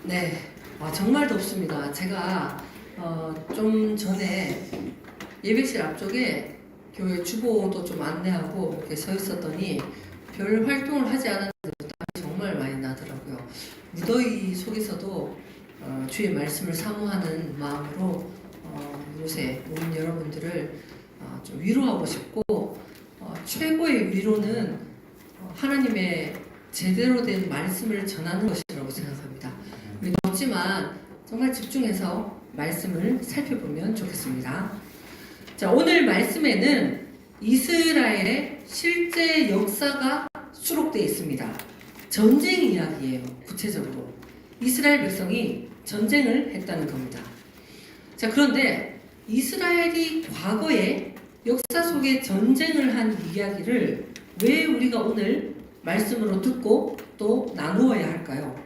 네, 정말 덥습니다. 제가 좀 전에 예배실 앞쪽에 교회 주보도 좀 안내하고 이렇게 서 있었더니 별 활동을 하지 않았는데도 땀이 정말 많이 나더라고요. 무더위 속에서도 주의 말씀을 사모하는 마음으로 요새 모인 여러분들을 좀 위로하고 싶고, 최고의 위로는 하나님의 제대로 된 말씀을 전하는 것이라고 생각합니다. 덥지만 정말 집중해서 말씀을 살펴보면 좋겠습니다. 자, 오늘 말씀에는 이스라엘의 실제 역사가 수록되어 있습니다. 전쟁 이야기예요. 구체적으로 이스라엘 백성이 전쟁을 했다는 겁니다. 자, 그런데 이스라엘이 과거에 역사 속에 전쟁을 한 이야기를 왜 우리가 오늘 말씀으로 듣고 또 나누어야 할까요?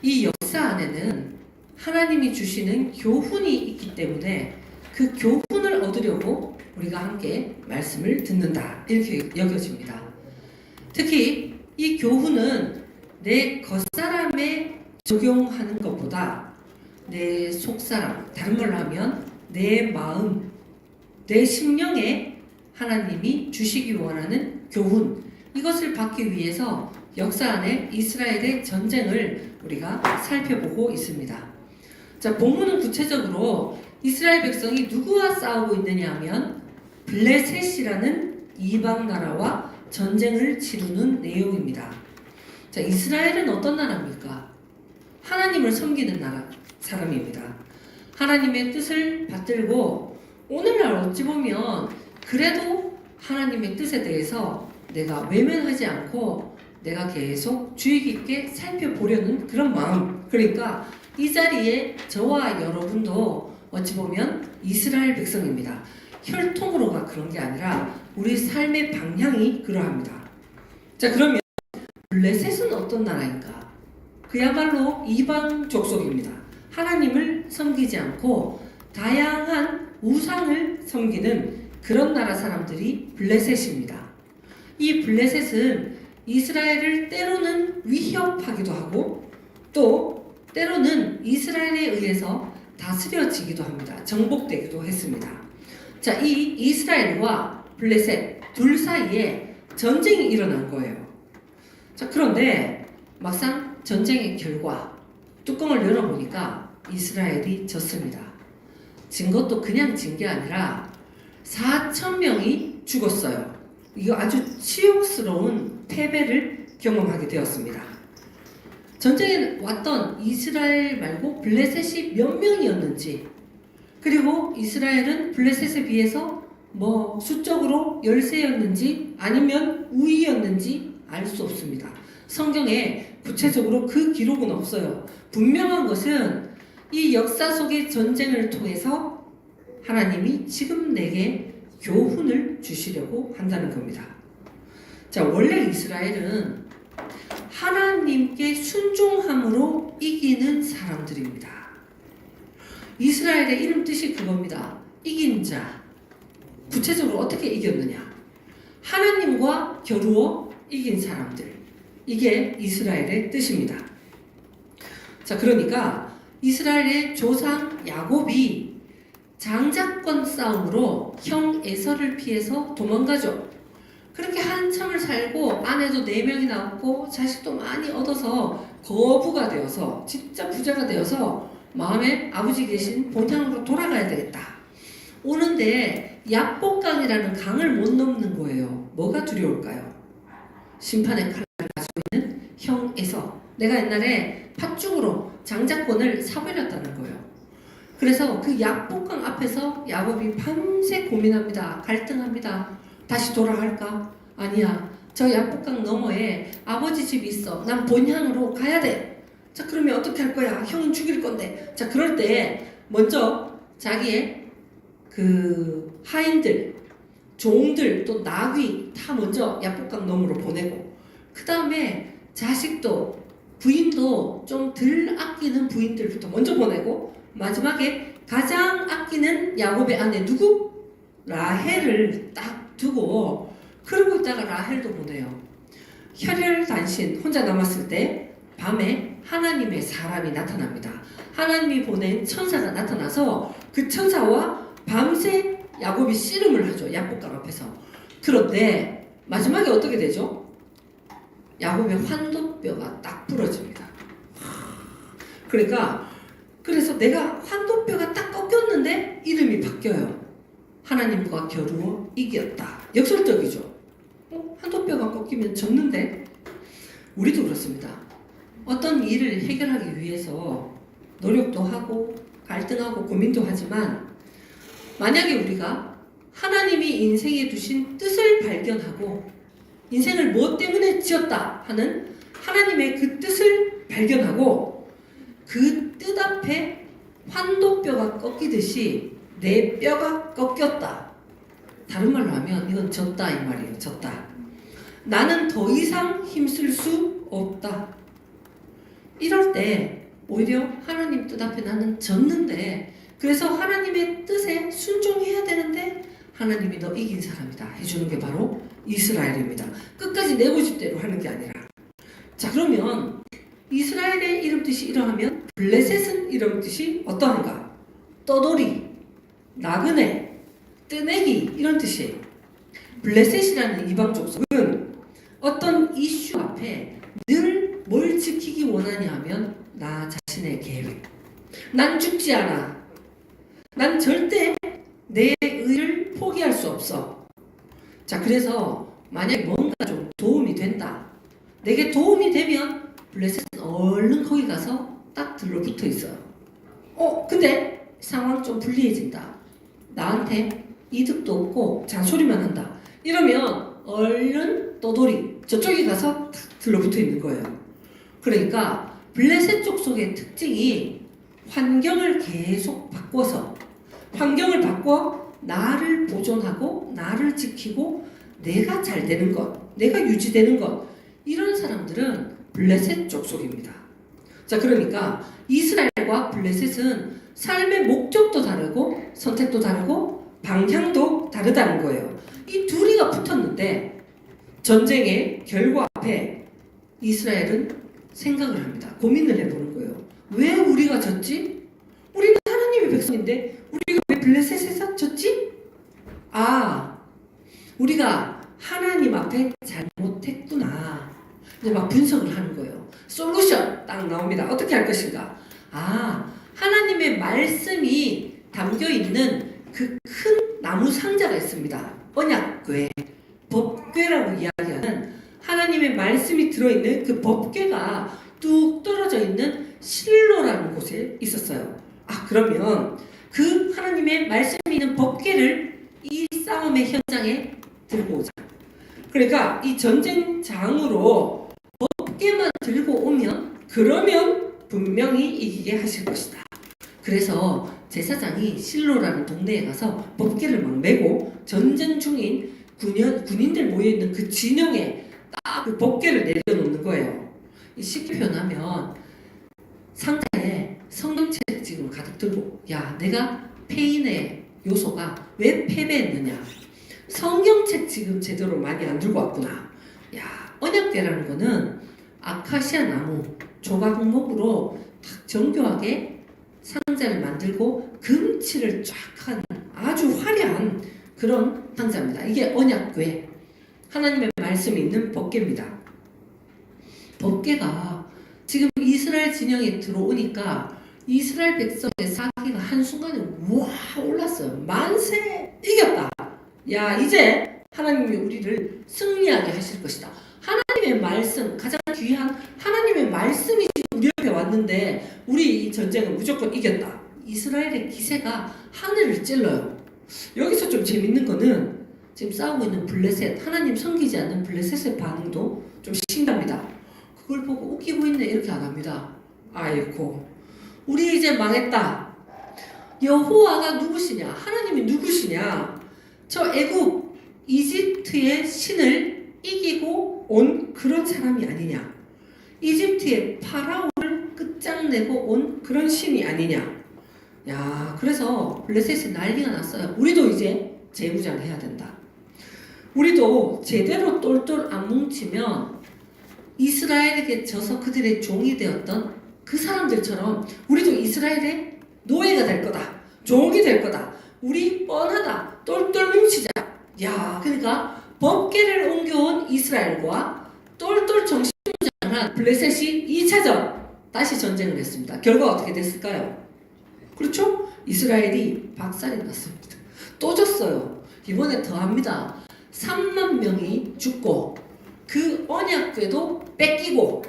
이 역사 안에는 하나님이 주시는 교훈이 있기 때문에 그 교훈을 얻으려고 우리가 함께 말씀을 듣는다, 이렇게 여겨집니다. 특히 이 교훈은 내 겉사람에 적용하는 것보다 내 속사람, 다른 말로 하면 내 마음, 내 심령에 하나님이 주시기 원하는 교훈, 이것을 받기 위해서 역사 안에 이스라엘의 전쟁을 우리가 살펴보고 있습니다. 자, 본문은 구체적으로 이스라엘 백성이 누구와 싸우고 있느냐 하면 블레셋이라는 이방 나라와 전쟁을 치르는 내용입니다. 자, 이스라엘은 어떤 나라입니까? 하나님을 섬기는 사람입니다. 하나님의 뜻을 받들고 오늘날 어찌 보면 그래도 하나님의 뜻에 대해서 내가 외면하지 않고 내가 계속 주의 깊게 살펴보려는 그런 마음. 그러니까 이 자리에 저와 여러분도 어찌 보면 이스라엘 백성입니다. 혈통으로가 그런 게 아니라 우리 삶의 방향이 그러합니다. 자, 그러면 블레셋은 어떤 나라인가? 그야말로 이방 족속입니다. 하나님을 섬기지 않고 다양한 우상을 섬기는 그런 나라 사람들이 블레셋입니다. 이 블레셋은 이스라엘을 때로는 위협하기도 하고 또 때로는 이스라엘에 의해서 다스려지기도 합니다. 정복되기도 했습니다. 자, 이 이스라엘과 블레셋 둘 사이에 전쟁이 일어난 거예요. 자, 그런데 막상 전쟁의 결과 뚜껑을 열어보니까 이스라엘이 졌습니다. 진 것도 그냥 진 게 아니라 4,000명이 죽었어요. 이거 아주 치욕스러운 패배를 경험하게 되었습니다. 전쟁에 왔던 이스라엘 말고 블레셋이 몇 명이었는지, 그리고 이스라엘은 블레셋에 비해서 수적으로 열세였는지 아니면 우위였는지 알 수 없습니다. 성경에 구체적으로 그 기록은 없어요. 분명한 것은 이 역사 속의 전쟁을 통해서 하나님이 지금 내게 교훈을 주시려고 한다는 겁니다. 자, 원래 이스라엘은 하나님께 순종함으로 이기는 사람들입니다. 이스라엘의 이름 뜻이 그겁니다. 이긴 자. 구체적으로 어떻게 이겼느냐? 하나님과 겨루어 이긴 사람들. 이게 이스라엘의 뜻입니다. 자, 그러니까 이스라엘의 조상 야곱이 장자권 싸움으로 형 에서를 피해서 도망가죠. 그렇게 한참을 살고 아내도 4명이 낳았고 자식도 많이 얻어서 거부가 되어서 진짜 부자가 되어서 마음에 아버지 계신 본향으로 돌아가야 되겠다. 오는데 야복강이라는 강을 못 넘는 거예요. 뭐가 두려울까요? 심판의 칼을 가지고 있는 형 에서. 내가 옛날에 팥죽으로 장자권을 사버렸다는 거예요. 그래서 그 야복강 앞에서 야곱이 밤새 고민합니다. 갈등합니다. 다시 돌아갈까? 아니야. 저 야복강 너머에 아버지 집이 있어. 난 본향으로 가야 돼. 자, 그러면 어떻게 할 거야? 형은 죽일 건데. 자, 그럴 때 먼저 자기의 그 하인들, 종들, 또 나귀 다 먼저 야복강 너머로 보내고, 그 다음에 자식도 부인도 좀 덜 아끼는 부인들부터 먼저 보내고, 마지막에 가장 아끼는 야곱의 아내 누구? 라헬을 딱 두고, 그러고 있다가 라헬도 보내요. 혈혈단신 혼자 남았을 때 밤에 하나님의 사람이 나타납니다. 하나님이 보낸 천사가 나타나서 그 천사와 밤새 야곱이 씨름을 하죠. 야복강 앞에서. 그런데 마지막에 어떻게 되죠? 야곱의 환도뼈가 딱 부러집니다. 그러니까 그래서 내가 환도뼈가 딱 꺾였는데 이름이 바뀌어요. 하나님과 겨루어 이겼다. 역설적이죠. 환도뼈가 꺾이면 졌는데 우리도 그렇습니다. 어떤 일을 해결하기 위해서 노력도 하고 갈등하고 고민도 하지만 만약에 우리가 하나님이 인생에 두신 뜻을 발견하고 인생을 무엇 때문에 지었다 하는 하나님의 그 뜻을 발견하고 그 뜻 앞에 환도뼈가 꺾이듯이 내 뼈가 꺾였다. 다른 말로 하면 이건 졌다 이 말이에요. 졌다. 나는 더 이상 힘쓸 수 없다. 이럴 때 오히려 하나님 뜻 앞에 나는 졌는데 그래서 하나님의 뜻에 순종해야 되는데 하나님이 너 이긴 사람이다 해주는 게 바로 이스라엘입니다. 끝까지 내 고집대로 하는 게 아니라. 자, 그러면 이스라엘의 이름 뜻이 이러하면 블레셋은 이름 뜻이 어떠한가? 떠돌이, 나그네, 뜨내기 이런 뜻이에요. 블레셋이라는 이방 족속은 어떤 이슈 앞에 늘 뭘 지키기 원하냐 하면 나 자신의 계획. 난 죽지 않아. 난 절대 내 의를 포기할 수 없어. 자, 그래서 만약에 뭔가 좀 도움이 된다. 내게 도움이 되면 블레셋은 얼른 거기 가서 딱 들러붙어 있어요. 근데 상황 좀 불리해진다. 나한테 이득도 없고 잔소리만 한다. 이러면 얼른 떠돌이 저쪽에 가서 딱 들러붙어 있는 거예요. 그러니까 블레셋 족속의 특징이 환경을 계속 바꿔서 환경을 바꿔 나를 보존하고 나를 지키고 내가 잘 되는 것, 내가 유지되는 것 이런 사람들은 블레셋 족속입니다. 자, 그러니까 이스라엘과 블레셋은 삶의 목적도 다르고 선택도 다르고 방향도 다르다는 거예요. 이 둘이가 붙었는데 전쟁의 결과 앞에 이스라엘은 생각을 합니다. 고민을 해보는 거예요. 왜 우리가 졌지? 우리는 하나님의 백성인데 우리가 왜 블레셋에서 졌지? 우리가 하나님 앞에 잘못했구나. 이제 막 분석을 하는 거예요. 솔루션 딱 나옵니다. 어떻게 할 것인가? 하나님의 말씀이 담겨있는 그 큰 나무 상자가 있습니다. 언약궤, 법궤라고 이야기하는 하나님의 말씀이 들어있는 그 법궤가 뚝 떨어져 있는 실로라는 곳에 있었어요. 그러면 그 하나님의 말씀이 있는 법궤를 이 싸움의 현장에 들고 오자. 그러니까 이 전쟁장으로 법궤만 들고 오면 그러면 분명히 이기게 하실 것이다. 그래서 제사장이 실로라는 동네에 가서 법궤를 막 메고 전쟁 중인 군인들 모여있는 그 진영에 딱 그 법궤를 내려놓는 거예요. 쉽게 표현하면 상자에 성경책 지금 가득 들고 내가 패인의 요소가 왜 패배했느냐. 성경책 지금 제대로 많이 안 들고 왔구나. 언약궤라는 거는 아카시아 나무 조각목으로 딱 정교하게 상자를 만들고 금칠을 쫙 한 아주 화려한 그런 상자입니다. 이게 언약궤. 하나님의 말씀이 있는 법궤입니다. 법궤가 지금 이스라엘 진영에 들어오니까 이스라엘 백성의 사기가 한순간에 올랐어요. 만세! 이겼다! 이제 하나님이 우리를 승리하게 하실 것이다. 하나님의 말씀, 가장 귀한 하나님의 말씀이 우리 옆에 왔는데 우리 이 전쟁은 무조건 이겼다. 이스라엘의 기세가 하늘을 찔러요. 여기서 좀 재밌는 거는 지금 싸우고 있는 블레셋, 하나님 섬기지 않는 블레셋의 반응도 좀 신기합니다. 그걸 보고 웃기고 있네 이렇게 안 합니다. 아이고, 우리 이제 망했다. 여호와가 누구시냐? 하나님이 누구시냐? 저 애굽, 이집트의 신을 이기고 온 그런 사람이 아니냐? 이집트의 파라오를 끝장내고 온 그런 신이 아니냐? 그래서 블레셋이 난리가 났어요. 우리도 이제 재무장해야 된다. 우리도 제대로 똘똘 안 뭉치면 이스라엘에게 져서 그들의 종이 되었던 사람들처럼 우리도 이스라엘의 노예가 될 거다. 종이 될 거다. 우리 뻔하다. 똘똘 뭉치자. 야, 그러니까 법궤를 옮겨온 이스라엘과 똘똘 정신무장한 블레셋이 2차전 다시 전쟁을 했습니다. 결과가 어떻게 됐을까요? 그렇죠? 이스라엘이 박살이 났습니다. 또 졌어요. 이번에 더 합니다. 3만 명이 죽고 그 언약궤도 뺏기고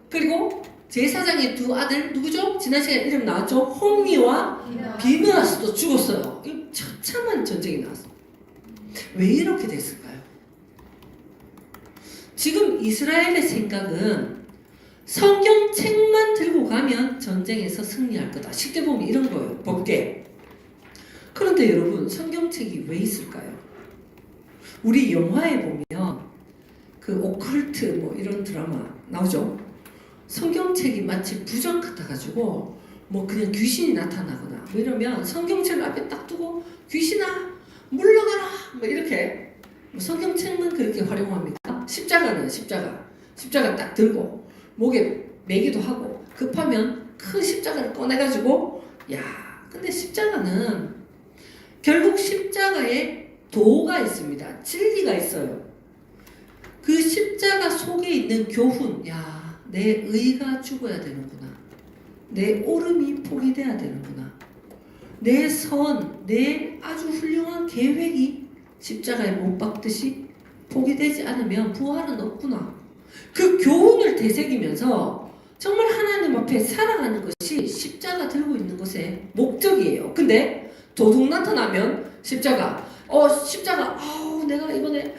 그리고 제사장의 두 아들 누구죠? 지난 시간에 이름 나왔죠? 홈니와 비느하스도 죽었어요. 이 처참한 전쟁이 나왔어요. 왜 이렇게 됐을까요? 지금 이스라엘의 생각은 성경책만 들고 가면 전쟁에서 승리할 거다. 쉽게 보면 이런 거예요. 법궤. 그런데 여러분, 성경책이 왜 있을까요? 우리 영화에 보면 그 오컬트 뭐 이런 드라마 나오죠? 성경책이 마치 부적 같아가지고 뭐 그냥 귀신이 나타나거나 뭐 이러면 성경책을 앞에 딱 두고 귀신아 물러가라 뭐 이렇게 뭐 성경책만 그렇게 활용합니까? 십자가는 십자가 딱 들고 목에 매기도 하고 급하면 큰 십자가를 꺼내가지고 야 근데 십자가는 결국 십자가에 도가 있습니다. 진리가 있어요. 그 십자가 속에 있는 교훈 야 내 의가 죽어야 되는구나. 내 옳음이 포기돼야 되는구나. 내 선, 내 아주 훌륭한 계획이 십자가에 못 박듯이 포기되지 않으면 부활은 없구나. 그 교훈을 되새기면서 정말 하나님 앞에 살아가는 것이 십자가 들고 있는 것의 목적이에요. 근데 도둑 나타나면 십자가 내가 이번에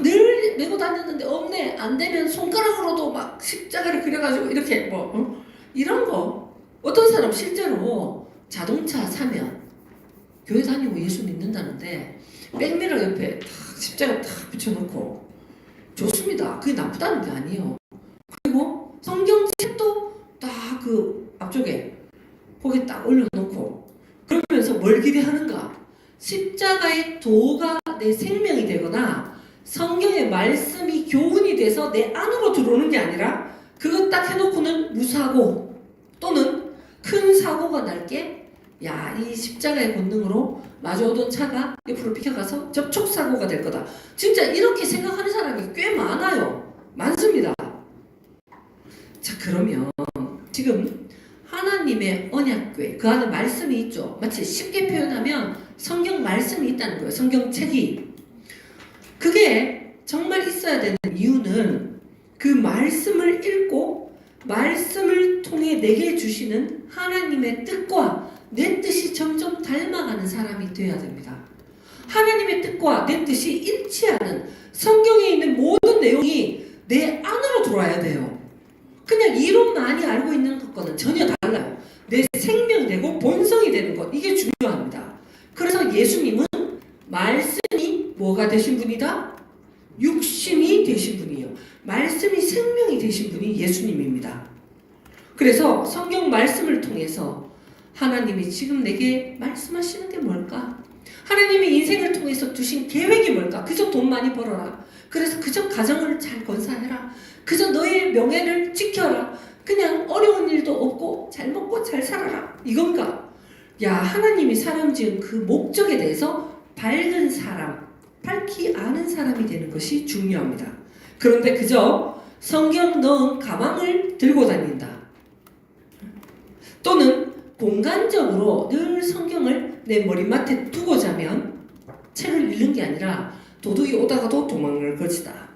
늘 메고 다녔는데 없네. 안 되면 손가락으로도 막 십자가를 그려가지고 이렇게 이런 거 어떤 사람 실제로 자동차 사면 교회 다니고 예수 믿는다는데 백미러 옆에 탁 십자가 탁 붙여놓고 좋습니다. 그게 나쁘다는 게 아니에요. 그리고 성경책도 딱 그 앞쪽에 거기 딱 올려놓고 그러면서 뭘 기대하는가? 십자가의 도가 내 생명이 되거나 성경의 말씀이 교훈이 돼서 내 안으로 들어오는 게 아니라 그거 딱 해놓고는 무사고 또는 큰 사고가 날게 야, 이 십자가의 본능으로 마주오던 차가 옆으로 비켜가서 접촉사고가 될 거다. 진짜 이렇게 생각하는 사람이 꽤 많아요. 많습니다. 자, 그러면 지금 하나님의 언약궤 그 안에 말씀이 있죠. 마치 쉽게 표현하면 성경 말씀이 있다는 거예요. 성경책이. 그게 정말 있어야 되는 이유는 그 말씀을 읽고 말씀을 통해 내게 주시는 하나님의 뜻과 내 뜻이 점점 닮아가는 사람이 되어야 됩니다. 하나님의 뜻과 내 뜻이 일치하는 성경에 있는 모든 내용이 내 안으로 들어와야 돼요. 그냥 이론만이 알고 있는 것과는 전혀 달라요. 내 생명되고 본성이 되는 것 이게 중요합니다. 그래서 예수님은 말씀이 뭐가 되신 분이다? 육신이 되신 분이에요. 말씀이 생명이 되신 분이 예수님입니다. 그래서 성경 말씀을 통해서 하나님이 지금 내게 말씀하시는 게 뭘까? 하나님이 인생을 통해서 두신 계획이 뭘까? 그저 돈 많이 벌어라. 그래서 그저 가정을 잘 건사해라. 그저 너의 명예를 지켜라. 그냥 어려운 일도 없고 잘 먹고 잘 살아라. 이건가? 야, 하나님이 사람 지은 그 목적에 대해서 밝은 사람, 밝히 아는 사람이 되는 것이 중요합니다. 그런데 그저 성경 넣은 가방을 들고 다닌다. 또는 공간적으로 늘 성경을 내 머리맡에 두고 자면 책을 읽는 게 아니라 도둑이 오다가도 도망갈 것이다.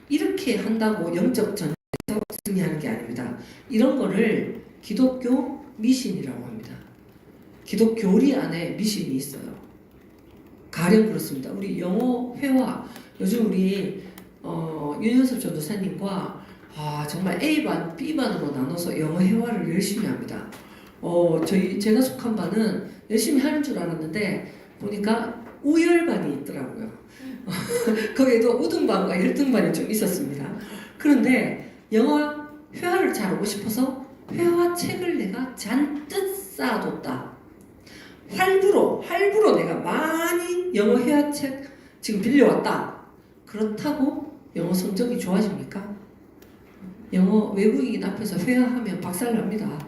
이렇게 한다고 영적 전쟁에서 승리하는 게 아닙니다. 이런 거를 기독교 미신이라고 합니다. 기독교리 안에 미신이 있어요. 가령 그렇습니다. 우리 영어 회화 요즘 우리 윤현섭 전도사님과 정말 A반, B반으로 나눠서 영어 회화를 열심히 합니다. 제가 속한 반은 열심히 하는 줄 알았는데 보니까 우열반이 있더라고요. 거기에도 우등반과 열등반이 좀 있었습니다. 그런데 영어 회화를 잘하고 싶어서 회화책을 내가 잔뜩 쌓아뒀다. 할부로 내가 많이 영어 회화책 지금 빌려왔다. 그렇다고 영어 성적이 좋아집니까? 영어 외국인 앞에서 회화하면 박살납니다.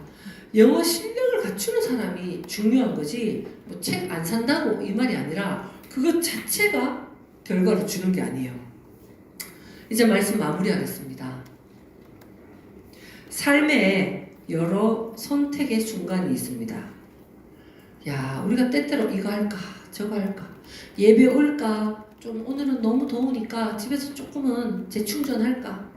영어 실력을 갖추는 사람이 중요한 거지 뭐 책 안 산다고 이 말이 아니라 그것 자체가 결과를 주는 게 아니에요. 이제 말씀 마무리하겠습니다. 삶에 여러 선택의 순간이 있습니다. 야, 우리가 때때로 이거 할까 저거 할까, 예배 올까, 좀 오늘은 너무 더우니까 집에서 조금은 재충전할까,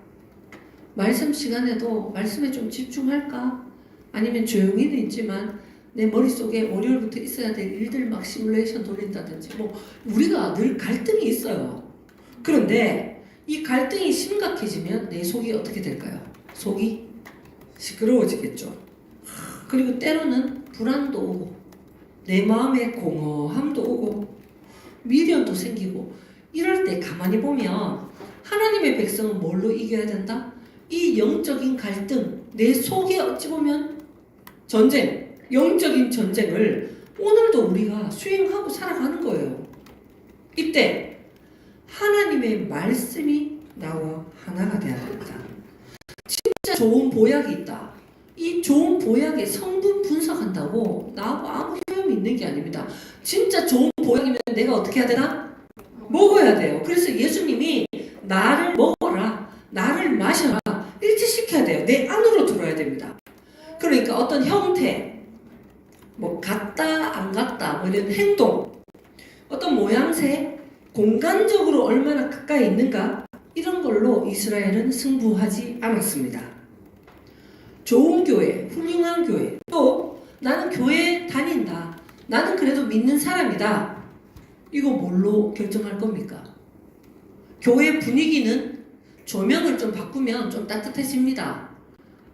말씀 시간에도 말씀에 좀 집중할까, 아니면 조용히는 있지만 내 머릿속에 월요일부터 있어야 될 일들 막 시뮬레이션 돌린다든지, 뭐 우리가 늘 갈등이 있어요. 그런데 이 갈등이 심각해지면 내 속이 어떻게 될까요? 속이 시끄러워지겠죠. 그리고 때로는 불안도 오고 내 마음에 공허함도 오고 미련도 생기고, 이럴 때 가만히 보면 하나님의 백성은 뭘로 이겨야 된다? 이 영적인 갈등, 내 속에 어찌 보면 전쟁, 영적인 전쟁을 오늘도 우리가 수행하고 살아가는 거예요. 이때 하나님의 말씀이 나와 하나가 되어야 됩니다. 진짜 좋은 보약이 있다. 이 좋은 보약의 성분 분석한다고 나하고 아무 소용이 있는 게 아닙니다. 진짜 좋은 보약이면 내가 어떻게 해야 되나? 먹어야 돼요. 그래서 예수님이 나를 먹어라, 나를 마셔라, 일치시켜야 돼요. 내 안으로 들어야 됩니다. 그러니까 어떤 형태, 뭐 같다 안 같다, 뭐 이런 행동, 어떤 모양새, 공간적으로 얼마나 가까이 있는가, 이런 걸로 이스라엘은 승부하지 않았습니다. 좋은 교회, 훌륭한 교회, 또 나는 교회에 다닌다, 나는 그래도 믿는 사람이다, 이거 뭘로 결정할 겁니까? 교회 분위기는 조명을 좀 바꾸면 좀 따뜻해집니다.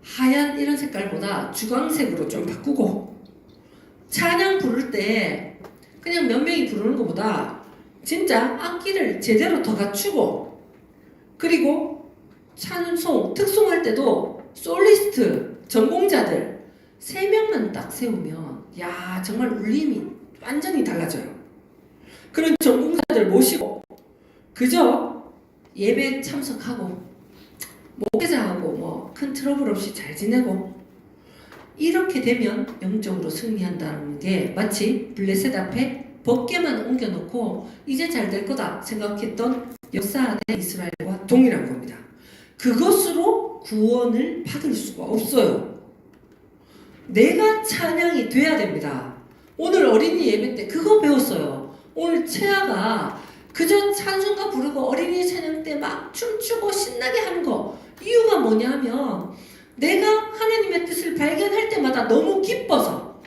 하얀 이런 색깔보다 주광색으로 좀 바꾸고, 찬양 부를 때 그냥 몇 명이 부르는 것보다 진짜 악기를 제대로 더 갖추고, 그리고 찬송, 특송할 때도 솔리스트, 전공자들 3명만 딱 세우면 야, 정말 울림이 완전히 달라져요. 그런 전공자들 모시고 그저 예배 참석하고 목회자하고 뭐 큰 트러블 없이 잘 지내고, 이렇게 되면 영적으로 승리한다는 게 마치 블레셋 앞에 벗개만 옮겨놓고 이제 잘 될 거다 생각했던 역사 안의 이스라엘과 동일한 겁니다. 그것으로 구원을 받을 수가 없어요. 내가 찬양이 돼야 됩니다. 오늘 어린이 예배 때 그거 배웠어요. 오늘 채아가 그저 찬송가 부르고 어린이 찬양 때 막 춤추고 신나게 하는 거, 이유가 뭐냐면 내가 하나님의 뜻을 발견할 때마다 너무 기뻐서,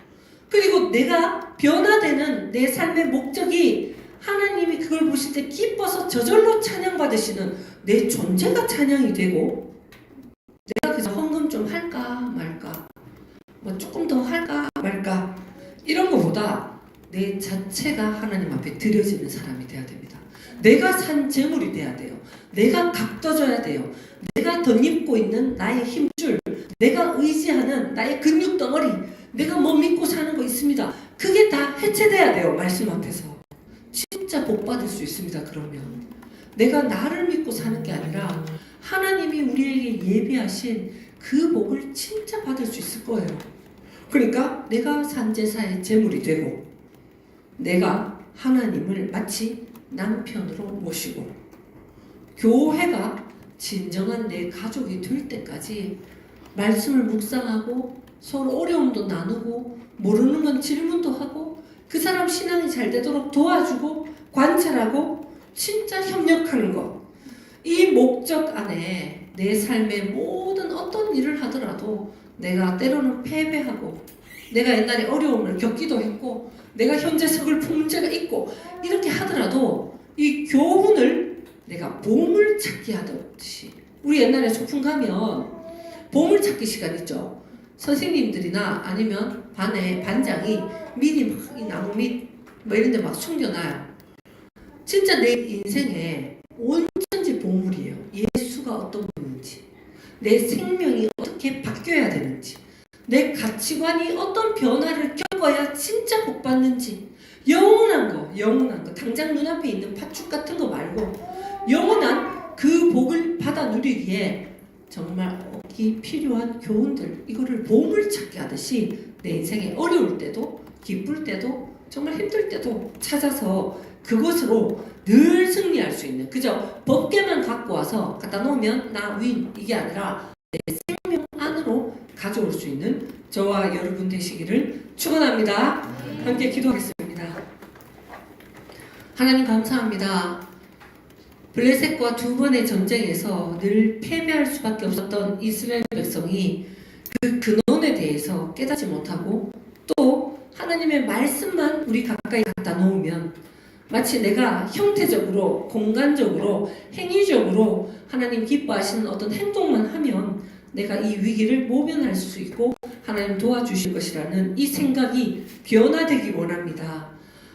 그리고 내가 변화되는 내 삶의 목적이 하나님이 그걸 보실 때 기뻐서 저절로 찬양받으시는 내 존재가 찬양이 되고, 내가 그저 헌금 좀 할까 말까, 뭐 조금 더 할까 말까, 이런 것보다 내 자체가 하나님 앞에 드려지는 사람이 돼야 됩니다. 내가 산 재물이 돼야 돼요. 내가 값떠져야 돼요. 내가 덧입고 있는 나의 힘줄, 내가 의지하는 나의 근육 덩어리, 내가 뭐 믿고 사는 거 있습니다. 그게 다 해체돼야 돼요. 말씀 앞에서. 진짜 복 받을 수 있습니다. 그러면 내가 나를 믿고 사는 게 아니라 하나님이 우리에게 예비하신 그 복을 진짜 받을 수 있을 거예요. 그러니까 내가 산 제사의 제물이 되고, 내가 하나님을 마치 남편으로 모시고, 교회가 진정한 내 가족이 될 때까지 말씀을 묵상하고 서로 어려움도 나누고 모르는 건 질문도 하고 그 사람 신앙이 잘 되도록 도와주고 관찰하고 진짜 협력하는 것, 이 목적 안에 내 삶의 모든 어떤 일을 하더라도 내가 때로는 패배하고, 내가 옛날에 어려움을 겪기도 했고, 내가 현재 서글 문제가 있고, 이렇게 하더라도 이 교훈을 내가 보물찾기 하듯이, 우리 옛날에 소풍 가면 보물찾기 시간 있죠. 선생님들이나 아니면 반에 반장이 미리 막 이 나무 밑 뭐 이런 데 막 숨겨놔요. 진짜 내 인생에 온전지 보물이에요. 예수가 어떤 분인지, 내 생명이 어떻게 바뀌어야 되는지, 내 가치관이 어떤 변화를 겪어야 진짜 복 받는지, 영원한 거, 당장 눈앞에 있는 팥죽 같은 거 말고 영원한 그 복을 받아 누리기에 정말 이 필요한 교훈들, 이거를 보물찾기 하듯이 내 인생에 어려울 때도 기쁠 때도 정말 힘들 때도 찾아서 그것으로 늘 승리할 수 있는, 그저 법계만 갖고 와서 갖다 놓으면 나 윈, 이게 아니라 내 생명 안으로 가져올 수 있는 저와 여러분 되시기를 축원합니다. 함께 기도하겠습니다. 하나님 감사합니다. 블레셋과 두 번의 전쟁에서 늘 패배할 수밖에 없었던 이스라엘 백성이 그 근원에 대해서 깨닫지 못하고 또 하나님의 말씀만 우리 가까이 갖다 놓으면 마치 내가 형태적으로, 공간적으로, 행위적으로 하나님 기뻐하시는 어떤 행동만 하면 내가 이 위기를 모면할 수 있고 하나님 도와주실 것이라는 이 생각이 변화되기 원합니다.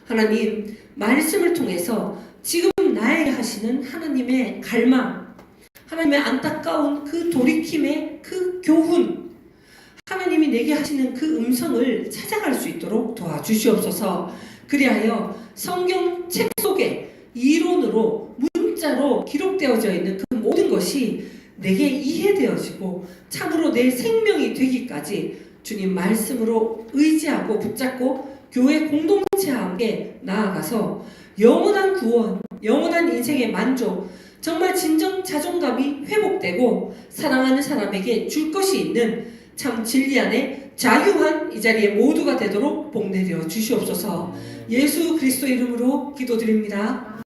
하나님 말씀을 통해서 지금 나에게 하시는 하나님의 갈망, 하나님의 안타까운 그 돌이킴의 그 교훈, 하나님이 내게 하시는 그 음성을 찾아갈 수 있도록 도와주시옵소서. 그리하여 성경책 속에 이론으로 문자로 기록되어져 있는 그 모든 것이 내게 이해되어지고 참으로 내 생명이 되기까지 주님 말씀으로 의지하고 붙잡고 교회 공동체와 함께 나아가서 영원한 구원, 영원한 인생의 만족, 정말 진정 자존감이 회복되고 사랑하는 사람에게 줄 것이 있는 참 진리 안에 자유한 이 자리에 모두가 되도록 복 내려 주시옵소서. 예수 그리스도 이름으로 기도드립니다.